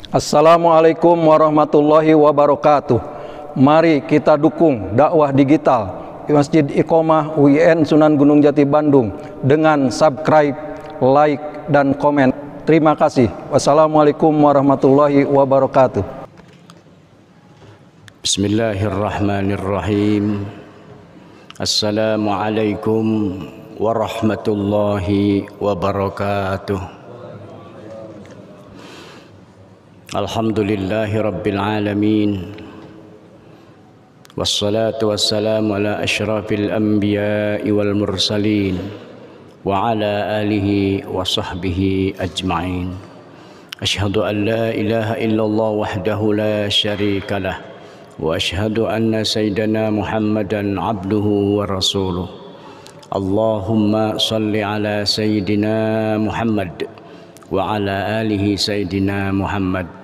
Assalamualaikum warahmatullahi wabarakatuh. Mari kita dukung dakwah digital Masjid Iqomah UIN Sunan Gunung Jati Bandung dengan subscribe, like, dan komen. Terima kasih. Wassalamualaikum warahmatullahi wabarakatuh. Bismillahirrahmanirrahim. Assalamualaikum warahmatullahi wabarakatuh. Alhamdulillahi rabbil alamin. Wassalatu wassalamu ala asyrafil anbiya'i wal mursalin wa ala alihi wa sahbihi ajma'in. Ashhadu an la ilaha illallah wahdahu la syarika lah wa ashhadu anna sayyidana Muhammadan abduhu wa rasuluh. Allahumma salli ala sayyidina Muhammad wa ala alihi sayyidina Muhammad.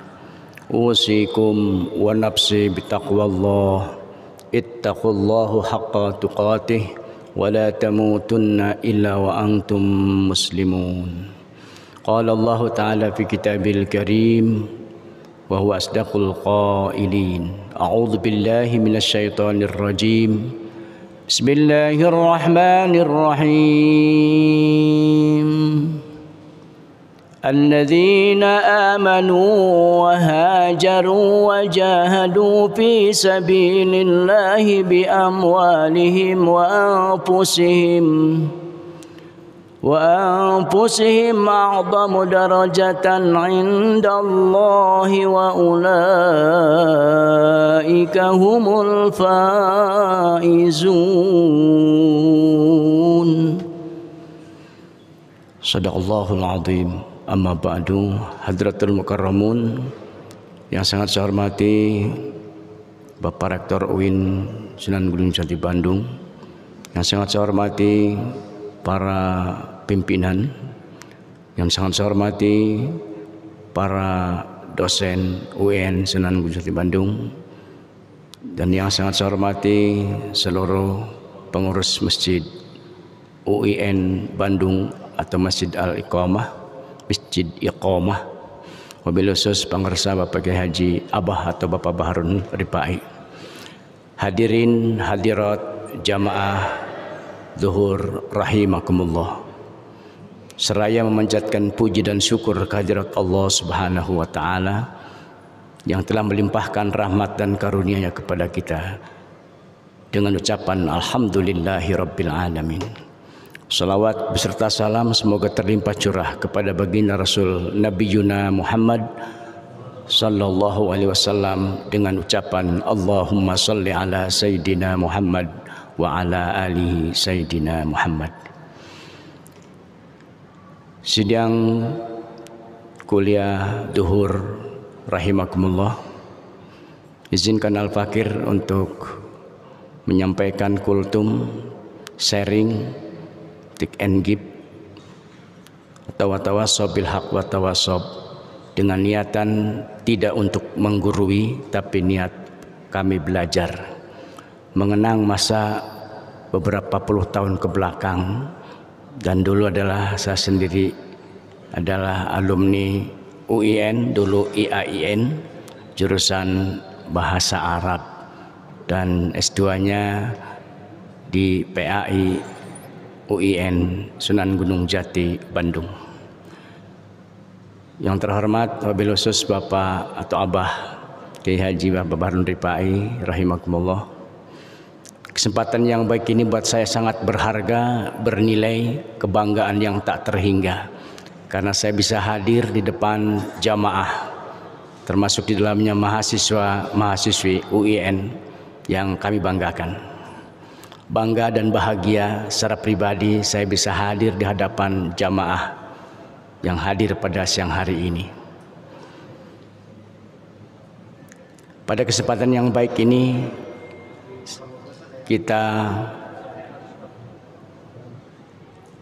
Usikum wa nafsi bitaqwallah. Ittaqullahu haqqa tuqatih wa la tamutunna illa wa antum muslimun. Qala Allah Ta'ala fi kitabil karim wa huwa asdaqul qailin. A'udzu billahi minasy syaithanir rajim. Bismillahirrahmanirrahim. الذين آمنوا وهاجروا وجاهدوا في سبيل الله بأموالهم وأنفسهم أعظم درجة عند الله وأولئك هم الفائزون. Sadaqallahul azim. Amma ba'du, hadratul mukarramun yang sangat saya hormati Bapak Rektor UIN Sunan Gunung Jati Bandung, yang sangat saya hormati para pimpinan, yang sangat saya hormati para dosen UIN Sunan Gunung Jati Bandung, dan yang sangat saya hormati seluruh pengurus Masjid UIN Bandung atau Masjid Al-Iqomah, Masjid Iqomah, wabil khusus pengarsa Bapak Kiai Haji Abah atau Bapak Baharun Ripai. Hadirin hadirat jamaah zuhur rahimakumullah. Seraya memanjatkan puji dan syukur kehadirat Allah Subhanahu wa taala yang telah melimpahkan rahmat dan karunia-Nya kepada kita dengan ucapan alhamdulillahi rabbil alamin. Salawat beserta salam semoga terlimpah curah kepada baginda Rasul Nabi Yuna Muhammad sallallahu alaihi wasallam dengan ucapan Allahumma salli ala Sayyidina Muhammad wa ala alihi Sayyidina Muhammad. Sidang kuliah duhur rahimakumullah, izinkan Al-Fakir untuk menyampaikan kultum sharing tik and give atau tawasob bil haq wa tawasob dengan niatan tidak untuk menggurui, tapi niat kami belajar mengenang masa beberapa puluh tahun ke belakang. Dan dulu adalah saya sendiri adalah alumni UIN, dulu IAIN jurusan bahasa Arab, dan S2-nya di PAI UIN Sunan Gunung Jati Bandung. Yang terhormat wabil khusus Bapak atau Abah Kiai Haji Bapak Baharun Ripai rahimakumullah. Kesempatan yang baik ini buat saya sangat berharga, bernilai, kebanggaan yang tak terhingga, karena saya bisa hadir di depan jamaah, termasuk di dalamnya mahasiswa-mahasiswi UIN yang kami banggakan. Bangga dan bahagia secara pribadi saya bisa hadir di hadapan jamaah yang hadir pada siang hari ini. Pada kesempatan yang baik ini kita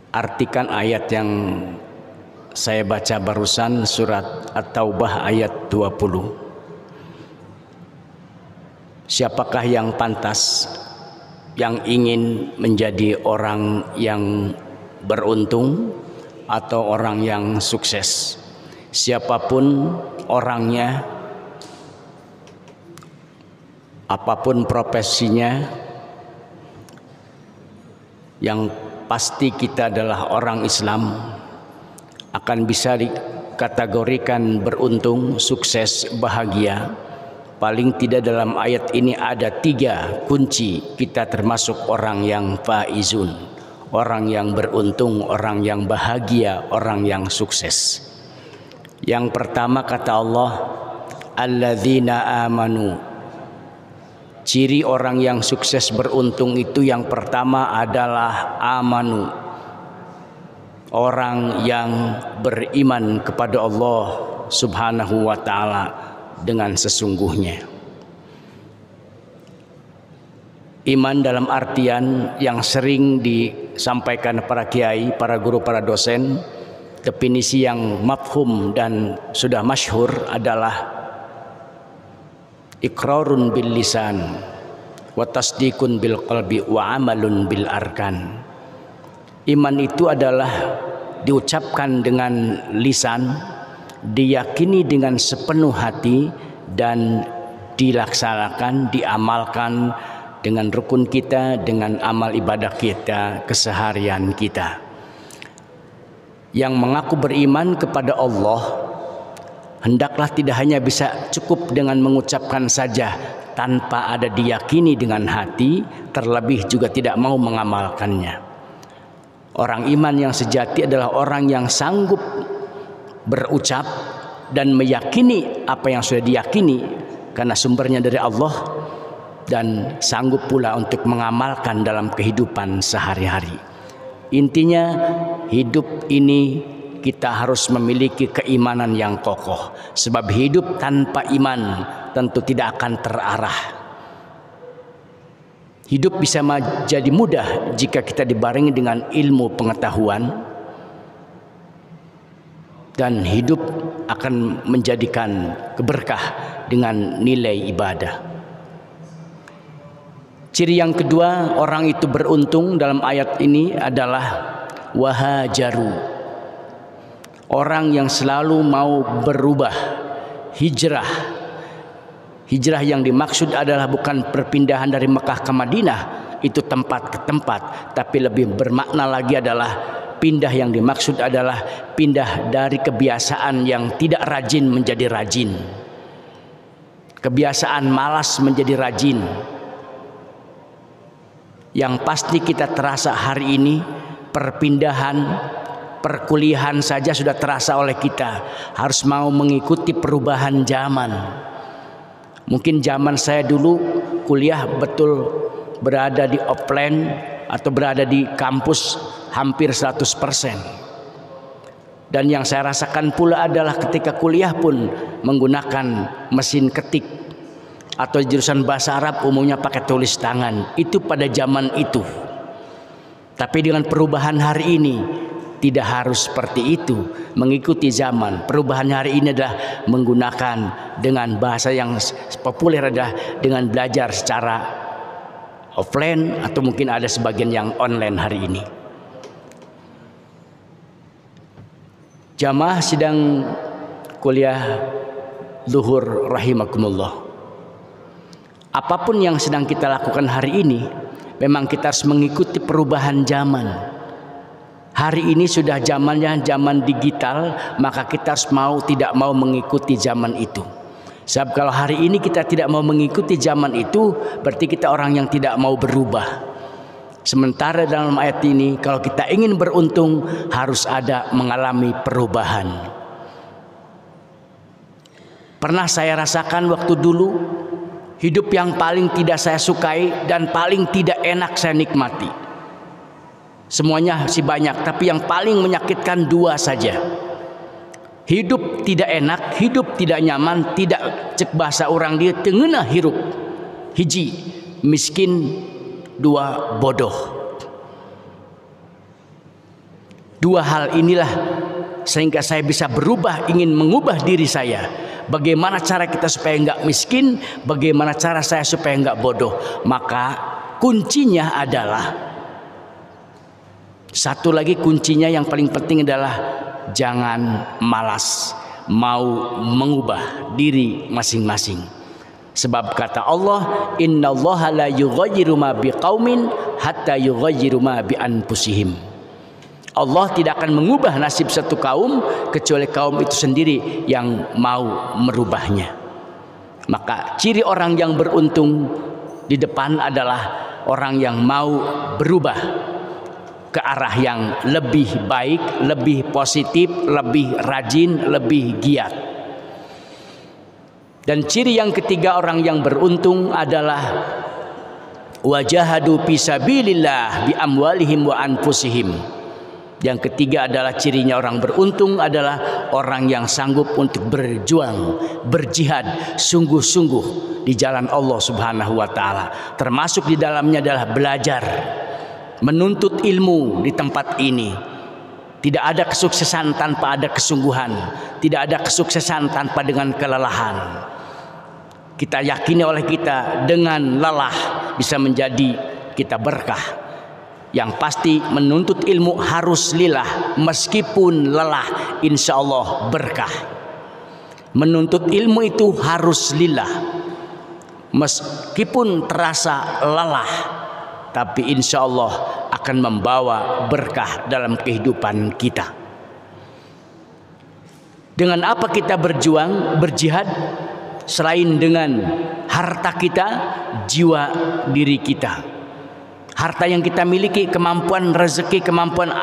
artikan ayat yang saya baca barusan, surat At-Taubah ayat 20. Siapakah yang pantas yang ingin menjadi orang yang beruntung atau orang yang sukses? Siapapun orangnya, apapun profesinya, yang pasti kita adalah orang Islam, akan bisa dikategorikan beruntung, sukses, bahagia. Paling tidak dalam ayat ini ada 3 kunci kita termasuk orang yang faizun, orang yang beruntung, orang yang bahagia, orang yang sukses. Yang pertama kata Allah, alladzina amanu. Ciri orang yang sukses beruntung itu yang pertama adalah amanu. Orang yang beriman kepada Allah Subhanahu wa ta'ala dengan sesungguhnya. Iman dalam artian yang sering disampaikan para kiai, para guru, para dosen, definisi yang mafhum dan sudah masyhur adalah iqrarun bil lisan wa tasdiqun bil qalbi wa amalun bil arkan. Iman itu adalah diucapkan dengan lisan, diyakini dengan sepenuh hati, dan dilaksanakan, diamalkan dengan rukun kita, dengan amal ibadah kita, keseharian kita. Yang mengaku beriman kepada Allah hendaklah tidak hanya bisa cukup dengan mengucapkan saja tanpa ada diyakini dengan hati, terlebih juga tidak mau mengamalkannya. Orang iman yang sejati adalah orang yang sanggup berucap dan meyakini apa yang sudah diyakini karena sumbernya dari Allah, dan sanggup pula untuk mengamalkan dalam kehidupan sehari-hari. Intinya hidup ini kita harus memiliki keimanan yang kokoh, sebab hidup tanpa iman tentu tidak akan terarah. Hidup bisa jadi mudah jika kita dibarengi dengan ilmu pengetahuan, dan hidup akan menjadikan keberkah dengan nilai ibadah. Ciri yang kedua orang itu beruntung dalam ayat ini adalah wahajaru. Orang yang selalu mau berubah, hijrah. Hijrah yang dimaksud adalah bukan perpindahan dari Mekah ke Madinah, itu tempat ke tempat, tapi lebih bermakna lagi adalah pindah yang dimaksud adalah pindah dari kebiasaan yang tidak rajin menjadi rajin, kebiasaan malas menjadi rajin. Yang pasti kita terasa hari ini perpindahan, perkuliahan saja sudah terasa oleh kita, harus mau mengikuti perubahan zaman. Mungkin zaman saya dulu kuliah betul berada di offline atau berada di kampus hampir 100%. Dan yang saya rasakan pula adalah ketika kuliah pun menggunakan mesin ketik, atau jurusan bahasa Arab umumnya pakai tulis tangan. Itu pada zaman itu. Tapi dengan perubahan hari ini tidak harus seperti itu, mengikuti zaman. Perubahan hari ini adalah menggunakan dengan bahasa yang populer adalah dengan belajar secara offline, atau mungkin ada sebagian yang online hari ini. Jamaah sidang kuliah zuhur rahimakumullah. Apapun yang sedang kita lakukan hari ini, memang kita harus mengikuti perubahan zaman. Hari ini sudah zamannya zaman digital, maka kita harus mau tidak mau mengikuti zaman itu. Sebab kalau hari ini kita tidak mau mengikuti zaman itu, berarti kita orang yang tidak mau berubah. Sementara dalam ayat ini, kalau kita ingin beruntung, harus ada mengalami perubahan. Pernah saya rasakan waktu dulu, hidup yang paling tidak saya sukai dan paling tidak enak saya nikmati. Semuanya sih banyak, tapi yang paling menyakitkan 2 saja. Hidup tidak enak, hidup tidak nyaman, tidak cek bahasa orang dia tengenah hirup. Hiji, miskin, 2, bodoh. 2 hal inilah sehingga saya bisa berubah, ingin mengubah diri saya. Bagaimana cara kita supaya enggak miskin, bagaimana cara saya supaya enggak bodoh. Maka kuncinya adalah satu lagi, kuncinya yang paling penting adalah jangan malas. mau mengubah diri masing-masing. Sebab kata Allah, innallaha la yughayyiru ma biqaumin hatta yughayyiru ma bi anfusihim. Allah tidak akan mengubah nasib satu kaum kecuali kaum itu sendiri yang mau merubahnya. Maka ciri orang yang beruntung di depan adalah orang yang mau berubah ke arah yang lebih baik, lebih positif, lebih rajin, lebih giat. Dan ciri yang ketiga orang yang beruntung adalah wajahadu fisabilillah bi amwalihim wa anfusihim. Yang ketiga adalah cirinya orang beruntung adalah orang yang sanggup untuk berjuang, berjihad sungguh-sungguh di jalan Allah Subhanahu wa taala. Termasuk di dalamnya adalah belajar, menuntut ilmu di tempat ini. Tidak ada kesuksesan tanpa ada kesungguhan, tidak ada kesuksesan tanpa dengan kelelahan. Kita yakini oleh kita dengan lelah bisa menjadi kita berkah. Yang pasti menuntut ilmu harus lillah, meskipun lelah insya Allah berkah. Menuntut ilmu itu harus lillah, meskipun terasa lelah, tapi insya Allah akan membawa berkah dalam kehidupan kita. Dengan apa kita berjuang, berjihad? Selain dengan harta kita, jiwa diri kita. Harta yang kita miliki, kemampuan rezeki, kemampuan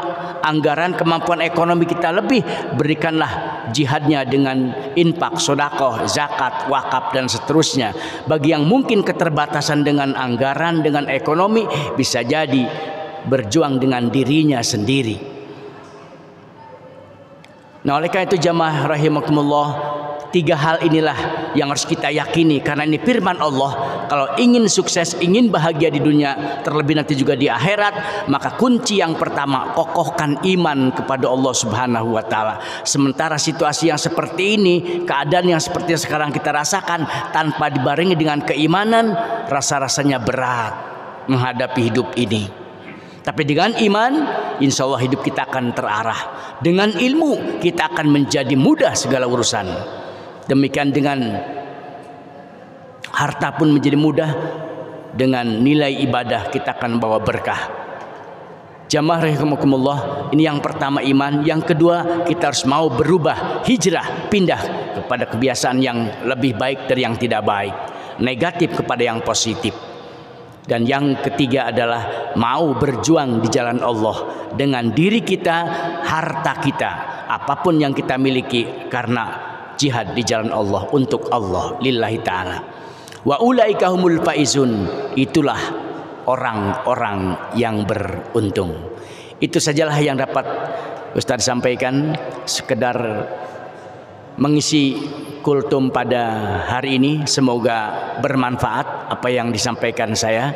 anggaran, kemampuan ekonomi kita lebih, berikanlah jihadnya dengan infak, sedekah, zakat, wakaf dan seterusnya. Bagi yang mungkin keterbatasan dengan anggaran, dengan ekonomi, bisa jadi berjuang dengan dirinya sendiri. Nah, oleh karena itu jamaah rahimakumullah, tiga hal inilah yang harus kita yakini, karena ini firman Allah. Kalau ingin sukses, ingin bahagia di dunia, terlebih nanti juga di akhirat, maka kunci yang pertama, kokohkan iman kepada Allah Subhanahu wa taala. Sementara situasi yang seperti ini, keadaan yang seperti yang sekarang kita rasakan, tanpa dibarengi dengan keimanan, rasa-rasanya berat menghadapi hidup ini. Tapi dengan iman, insya Allah hidup kita akan terarah. Dengan ilmu, kita akan menjadi mudah segala urusan. Demikian dengan harta pun menjadi mudah. Dengan nilai ibadah kita akan bawa berkah. Jamaah rahimakumullah, ini yang pertama iman. Yang kedua, kita harus mau berubah, hijrah, pindah kepada kebiasaan yang lebih baik dari yang tidak baik, negatif kepada yang positif. Dan yang ketiga adalah mau berjuang di jalan Allah dengan diri kita, harta kita, apapun yang kita miliki, karena jihad di jalan Allah, untuk Allah, lillahi ta'ala. Wa ulaika humul faizun, itulah orang-orang yang beruntung. Itu sajalah yang dapat Ustaz sampaikan, sekedar mengisi kultum pada hari ini. Semoga bermanfaat apa yang disampaikan saya.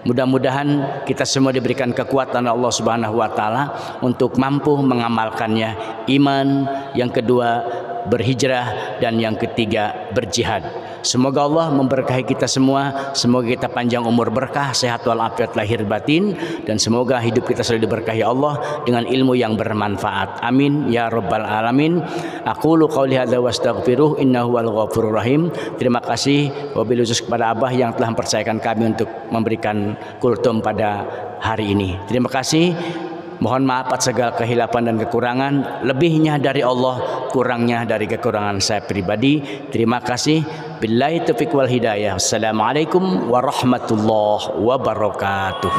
Mudah-mudahan kita semua diberikan kekuatan Allah Subhanahu wa taala untuk mampu mengamalkannya. Iman, yang kedua berhijrah, dan yang ketiga berjihad. Semoga Allah memberkahi kita semua. Semoga kita panjang umur, berkah, sehat walafiat lahir batin, dan semoga hidup kita selalu diberkahi Allah dengan ilmu yang bermanfaat. Amin ya rabbal alamin. Aqulu qauli hadza wastaghfiruh innahu wal ghafurur rahim. Terima kasih wabil khusus kepada Abah yang telah mempercayakan kami untuk memberikan kultum pada hari ini. Terima kasih. Mohon maaf atas segala kehilapan dan kekurangan. Lebihnya dari Allah, kurangnya dari kekurangan saya pribadi. Terima kasih. Billahi taufiq wal hidayah. Assalamualaikum warahmatullahi wabarakatuh.